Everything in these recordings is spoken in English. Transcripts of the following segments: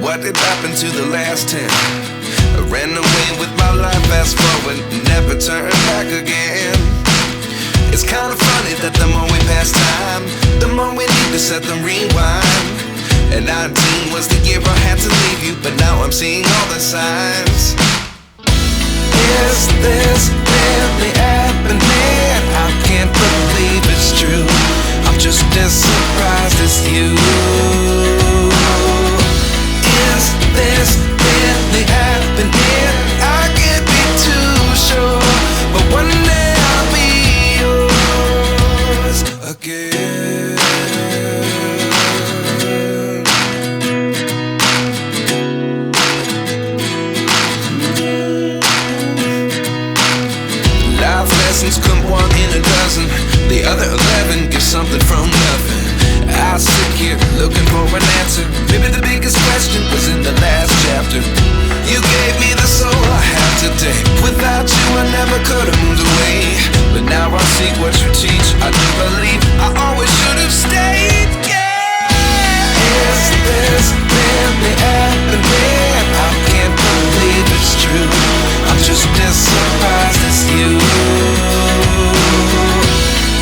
what did happen to the last 10? I ran away with my life, fast forward, never turn back again. It's kind of funny that the more we pass time, the more we need to set them rewind. And 19 was the year I had to leave you, but now I'm seeing all the signs. Is this really happening? I can't believe it's true. I'm just as surprised as you. Is this really happening? I can't be too sure, but one day I'll be yours again. Life lessons come one in a dozen. The other 11 get something from nothing. I sit here looking for an answer. Maybe the biggest question was in the last chapter. You gave me the soul I have today. Without you I never could have moved away. But now I see what you teach. I do believe I always should have stayed. Yeah. Is this really happening? I can't believe it's true. I'm just as surprised as you.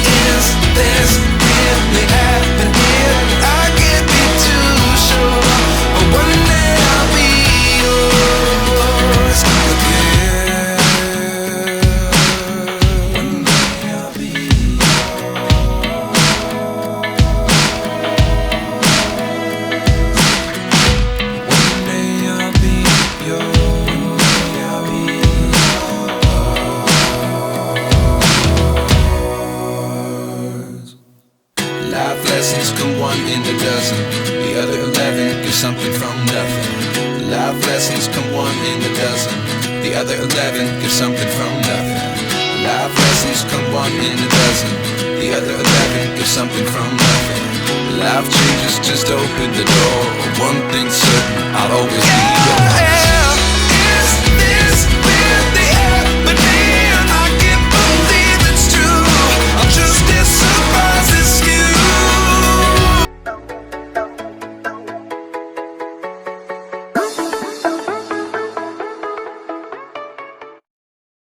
Is this really happening? I can't be too sure, but one day I'll be yours again. One day I'll be yours. One day I'll be yours. One day I'll be yours. Life lessons come one in a dozen. The other 11 give something from nothing. Life lessons come one in a dozen. The other 11 give something from nothing. Life lessons come one in a dozen. The other 11 give something from nothing. Life changes just open the door. One thing's certain, I'll always be yours.